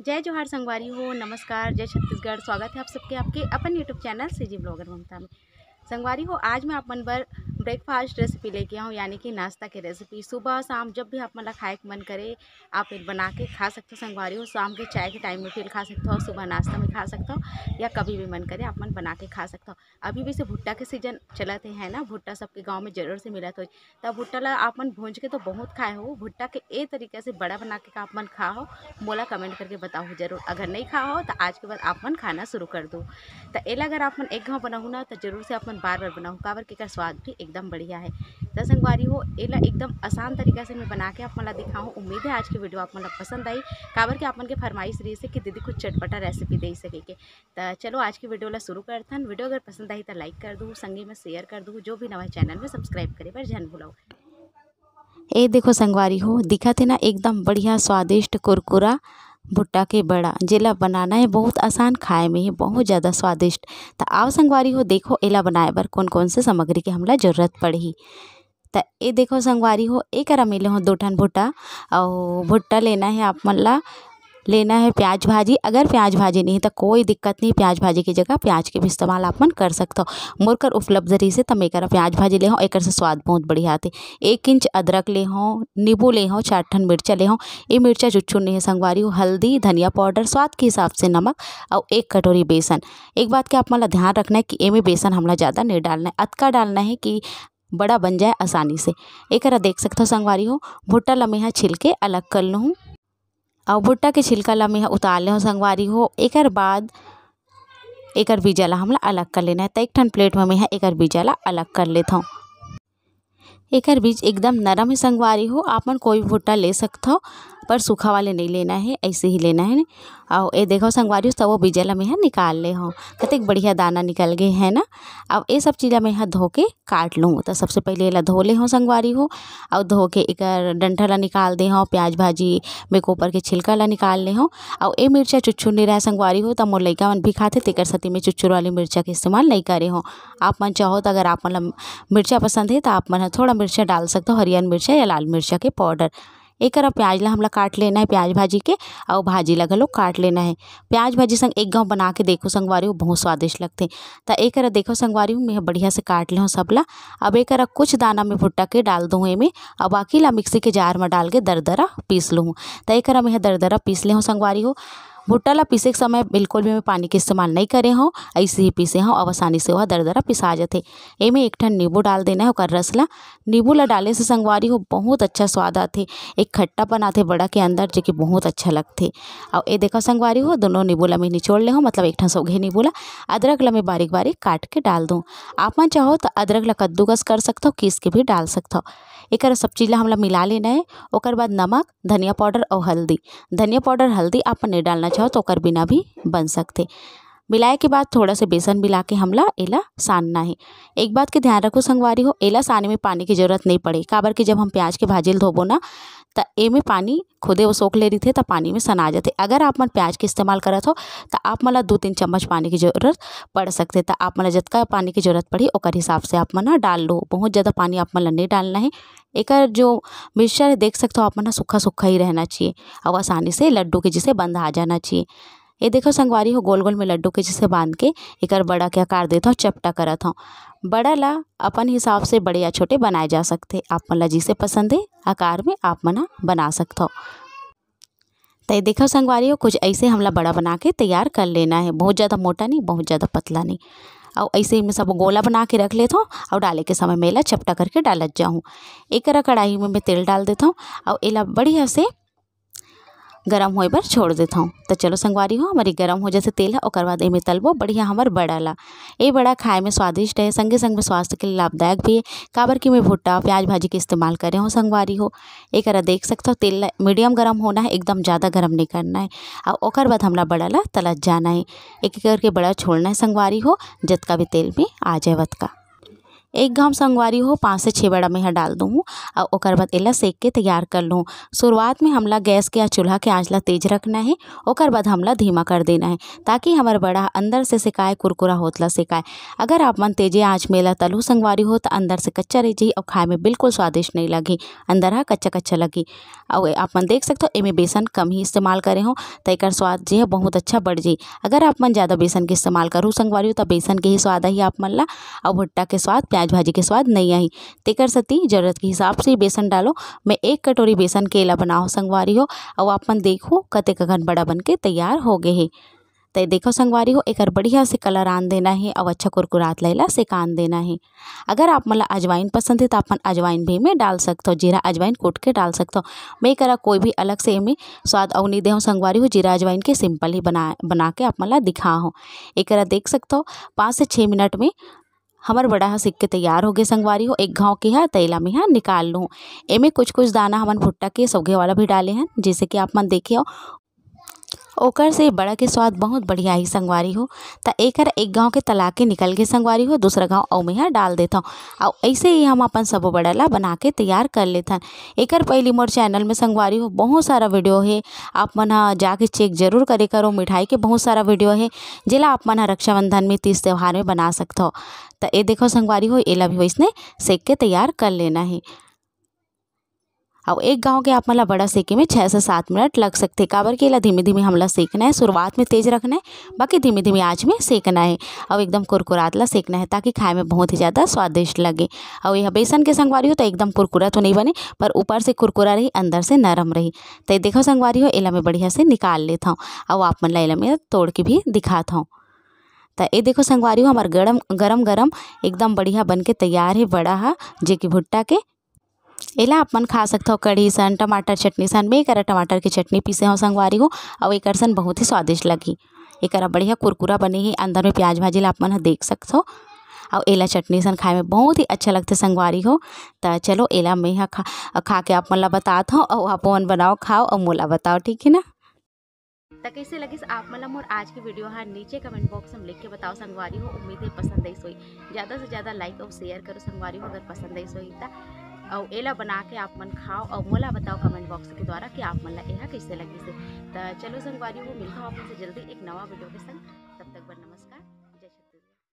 जय जोहार संगवारी हो, नमस्कार, जय छत्तीसगढ़। स्वागत है आप सबके आपके अपन यूट्यूब चैनल सीजी ब्लॉगर ममता में। संगवारी हो, आज मैं आप मन बर ब्रेकफास्ट रेसिपी लेके आऊँ, यानी कि नाश्ता की रेसिपी। सुबह शाम जब भी आप मन ला खाए के मन करे आप फिर बना के खा सकते हो। संगवारी हो, शाम के चाय के टाइम में फिर खा सकते हो, सुबह नाश्ता में खा सकते हो, या कभी भी मन करे आप मन बना के खा सकते हो। अभी भी से भुट्टा के सीजन चलत है ना, भुट्टा सबके गाँव में जरूर से मिलत हो। तब भुट्टा ला आप मन भूंज के तो बहुत खाए हो। भुट्टा के ए तरीके से बड़ा बना के आप मन खा हो, मोला कमेंट करके बताओ जरूर। अगर नहीं खा हो तो आज के बाद आप मन खाना शुरू कर दो। तो एला अगर आप मन एक घाव बनाऊ ना तो जरूर से आप मन बार बार बनाऊ, काबर के एकर स्वाद भी एकदम बढ़िया है। तो संगवारी हो, एला एकदम आसान तरीका से मैं बना के आप मन ला दिखाऊँ। उम्मीद है आज की वीडियो आप मन ला पसंद आई, काबर के आप मन के फरमाइश रही से कि दीदी कुछ चटपटा रेसिपी दे सके के। तो चलो आज की वीडियो ला शुरू करथन। वीडियो अगर पसंद आई तो लाइक कर दूँ, संगी में शेयर कर दूँ, जो भी नवा चैनल में सब्सक्राइब करे पर जन भुलाओ। ए देखो संगवारी हो, दिखत है ना एकदम बढ़िया स्वादिष्ट कुरकुरा भुट्टा के बड़ा, जेला बनाना है बहुत आसान, खाए में ही बहुत ज़्यादा स्वादिष्ट। तो आओ संगवारी हो, देखो एला बनाए बर कौन कौन से सामग्री के हमला जरूरत पड़ही। तो ये देखो संगवारी हो, एक मिले हो 2 ठन भुट्टा। और भुट्टा लेना है आप मन ला, लेना है प्याज भाजी। अगर प्याज भाजी नहीं तो कोई दिक्कत नहीं, प्याज भाजी की जगह प्याज के भी इस्तेमाल आप मन कर सकते हो। मोर कर उपलब्ध रही से तब एक प्याज भाजी ले हो, एक से स्वाद बहुत बढ़िया आते। 1 इंच अदरक ले हो, नींबू ले हो, 4 ठन मिर्चा ले हो। ये मिर्चा चुच्चुन नहीं है संगवारी हो। हल्दी, धनिया पाउडर, स्वाद के हिसाब से नमक और 1 कटोरी बेसन। एक बात के आप मन ला ध्यान रखना है कि एमे बेसन हमला ज़्यादा नहीं डालना है, अतका डालना है कि बड़ा बन जाए आसानी से। एक देख सकते हो संगवारी हो, भुट्टा ला मैं छिल के अलग कर लूँ और भुट्टा के छिलका ला मैं उतार ले हो संगवारी हो। एकर बाद एकर बीजा ला हमला अलग कर लेना है। तो एक ठन प्लेट में मैं एकर बीजा ला अलग कर लेता हूँ। एकर बीज एकदम नरम है संगवारी हो, आप मन कोई भी भुट्टा ले सकते हो, पर सूखा वाले नहीं लेना है, ऐसे ही लेना है। और ये देखो संगवारी हो, तो वो बीजा ला मैं निकाल ले हो, कतेक बढ़िया दाना निकल गए है ना। अब ये सब चीज़ मैं धो के काट लूँ। तो सबसे पहले एला धो ले हो संगवारी हो, और धो के एकर डंठा ला निकाल दे हो। प्याज भाजी में को ऊपर के छिलका ला निकाल ले हो। और ये मिर्चा चुच्चुर नहीं रहा संगवारी हो, तो मोर लइका मन भी खाते, तेकर सती में चुच्चुर वाली मिर्चा के इस्तेमाल नहीं करे हो। आप मन चाहो तो अगर आप मन मिर्चा पसंद है तो आप मन थोड़ा मिर्चा डाल सकते हो, हरियर मिर्चा या लाल मिर्चा के पाउडर। एक प्याज ला हमला काट लेना है, प्याज भाजी के, और भाजी ला घलो काट लेना है। प्याज भाजी संग एक गाँव बना के देखो संगवारी हो, बहुत स्वादिष्ट लगते। तो एक देखो संगवारी हो, मैं बढ़िया से काट ले हूँ सबला। अब एक कुछ दाना में भुट्टा के डाल दूँ एमे, और बाकी ला मिक्सी के जार में डाल के दरदरा पीस लूँ। तो एक मैं दरदरा पीस ले हूँ संगवारी हो। भुट्टा ला पीसे के समय बिल्कुल भी मैं पानी के इस्तेमाल नहीं करे हूँ, ऐसे ही पीसे हूँ, अब आसानी से वह दरदरा पिसा जाते। एमे 1 ठन नींबू डाल देना है, ओकर रस ला। नींबू ला डाले से संगवारी हो बहुत अच्छा स्वाद आते, एक खट्टापन आते बड़ा के अंदर, जो कि बहुत अच्छा लगते। और ये देखो संगवारी हो, दोनों नींबू ला मैं निचोड़ ले हूँ, मतलब 1 ठन सौघे नींबू ला। अदरक ला मैं बारीक बारीक काट के डाल दूँ। आप मन चाहो तो अदरक ला कद्दूकस कर सकते हो, किस के भी डाल सकते हो। एक सब चीज़ ला हमला मिला लेना है। ओकर बाद नमक, धनिया पाउडर और हल्दी। धनिया पाउडर हल्दी आप नहीं डालना चाहो तो ओकर बिना भी बन सकते। मिलाए के बाद थोड़ा से बेसन मिला के हमला एला सानना है। एक बात के ध्यान रखो संगवारी हो, एला साने में पानी की जरूरत नहीं पड़े, काबर कि जब हम प्याज के भाजी धोबो ना तो एमे पानी खुदे वो सोख ले रही थे, तो पानी में सना जाते। अगर आप मन प्याज के इस्तेमाल करत हो तो आप मन 2-3 चम्मच पानी की जरूरत पड़ सकते। तो आप मन जितना पानी की जरूरत पड़ी ओकर हिसाब से आप मन डाल लो, बहुत ज़्यादा पानी आप मन नहीं डालना है। एक जो मिक्सचर देख सकते हो आप मन सूखा सूखा ही रहना चाहिए, और आसानी से लड्डू के जैसे बंद आ जाना चाहिए। ये देखो संगवारी हो, गोल गोल में लड्डू के जैसे बांध के एकर बड़ा क्या कर देता हूँ, चपटा करत हूँ। बड़ा ला अपन हिसाब से बड़े या छोटे बनाए जा सकते, आप मन ला जिसे पसंद है आकार में आप मन बना सकते हो। तो ये देखो संगवारी हो, कुछ ऐसे हमला बड़ा बना के तैयार कर लेना है, बहुत ज़्यादा मोटा नहीं, बहुत ज़्यादा पतला नहीं। और ऐसे ही मैं सब गोला बना के रख लेता हूँ, और डाले के समय मेला चपटा करके डालत जाऊँ। एक कढ़ाई में मैं तेल डाल देता हूँ, और एला बढ़िया से गरम होए बर छोड़ देता हूँ। तो चलो संगवारी हो, हमारी गरम हो जैसे तेल है, ओकर बाद एमे तलबो बढ़िया हमार बड़ा ला। ये बड़ा खाए में स्वादिष्ट है, संगे संग में स्वास्थ्य के लिए लाभदायक भी है, काबर कि मैं भुट्टा प्याज भाजी के इस्तेमाल करे हूँ संगवारी हो। एक देख सकते हो तेल मीडियम गरम होना है, एकदम ज़्यादा गरम नहीं करना है। और ओकर बाद हमला बड़ा ला तलत जाना है, एक एक करके बड़ा छोड़ना है संगवारी हो, जतका भी तेल में आ जाए वतका। एक घाम संगवारी हो 5 से 6 बड़ा में यहाँ डाल दूँ और ओकर बाद एला सेक के तैयार कर लूँ। शुरुआत में हमला गैस के या चूल्हा के आंच ला तेज रखना है, ओकर बाद हमला धीमा कर देना है ताकि हमार बड़ा अंदर से सेकाए कुरकुरा होतला सेकाए। अगर आप मन तेजे आंच में ला तलू संगवारी हो तो अंदर से कच्चा रह जाई और खाए में बिल्कुल स्वादिष्ट नहीं लगी, अंदर हा कच्चा कच्चा लगी। और आप मन देख सकते हो एमे बेसन कम ही इस्तेमाल करे हो तो एकर स्वाद जो है बहुत अच्छा बढ़ जाई। अगर आप मन ज़्यादा बेसन के इस्तेमाल करूँ संगवारी हो तो बेसन के ही स्वाद ही आप मन ला और भुट्टा के स्वाद प्याज भाजी के स्वाद नहीं आई। तेकर सती जरूरत के हिसाब से बेसन डालो। मैं 1 कटोरी बेसन के एला बनाओ संगवारी हो और आप मन देखो कतेक घन बड़ा बन के तैयार हो गए है। तो देखो संगवारी हो एकर बढ़िया से कलर आन देना है और अच्छा कुरकुरात लैला से कान देना है। अगर आप मला अजवाइन पसंद है तो आप अजवाइन भी में डाल सकते हो, जीरा अजवाइन कूट के डाल सकते हो। मैं करा कोई भी अलग से में स्वाद और नहीं दे संगवारी हो, जीरा अजवाइन के सिंपल ही बना के आप मला दिखा हो। एक देख सकते हो 5 से 6 मिनट में हमार बड़ा हा सिक के तैयार हो गए संगवारी हो। एक घाव के हा तैला में हा निकाल लूँ। एमे कुछ कुछ दाना हमन भुट्टा के सौगे वाला भी डाले हैं जैसे कि आप मन देखे हो, ओकर से बड़ा के स्वाद बहुत बढ़िया ही संगवारी हो। तो एक गाँव के तला के निकल के संगवारी हो, दूसरा गाँव और में यहाँ डाल देता हूँ और ऐसे ही हम अपन सब बड़ा ला बना के तैयार कर लेते हैं। एकर पहली मोर चैनल में संगवारी हो बहुत सारा वीडियो है, आप मन जाके चेक जरूर करे करो। मिठाई के बहुत सारा वीडियो है जिला आप मन रक्षाबंधन में, तीज त्यौहार में बना सकते हो। तो ये देखो संगवारी हो एला भी वैसने सेक के तैयार कर लेना है। और एक गाँव के आप मला बड़ा सेके में 6 से 7 मिनट लग सकते। काबर के ला धीमे धीमे हमला सेकना है, शुरुआत में तेज रखना है, बाकी धीमे धीमे आँच में सेकना है और एकदम कुरकुरातला सेकना है ताकि खाए में बहुत ही ज़्यादा स्वादिष्ट लगे। और यह बेसन के संगवारी हो तो एकदम कुरकुरा तो नहीं बने, पर ऊपर से कुरकुरा रही अंदर से नरम रही। तो देखो संगवारी हो एला में बढ़िया से निकाल लेता हूँ और आप मन ला एला में तोड़ के भी दिखाता हूँ। तो ये देखो संगवारी हो हमार गरम गरम एकदम बढ़िया बन के तैयार है बड़ा हा जे कि भुट्टा के। एला आप मन खा सकते हो कढ़ी सन, टमाटर चटनी सन। मैं करा टमाटर की चटनी पीसे हो संगवारी हो और एकर सन बहुत ही स्वादिष्ट लगी। एकरा बढ़िया कुरकुरा बने ही, अंदर में प्याज भाजी ला आप मन देख सकते हो और एला चटनी सन खाए में बहुत ही अच्छा लगते संगवारी हो। तो चलो एला मैं यहाँ खा के आप मन ला बताता हूँ और आप मन बनाओ खाओ और मोला बताओ, ठीक है ना। तो कैसे लगी आप मतलब मोर आज की वीडियो है नीचे कमेंट बॉक्स में लिख के बताओ संगवारी हो। उम्मीद है पसंद आई सोई, ज़्यादा से ज़्यादा लाइक और शेयर करो संगवारी हो अगर पसंद आई सोई तो। और एला बना के आप मन खाओ और मोला बताओ कमेंट बॉक्स के द्वारा कि आप मन ला यह कैसे लगी से। तो चलो संगवारी हो मिलता हूँ आपसे जल्दी एक नवा वीडियो के संग।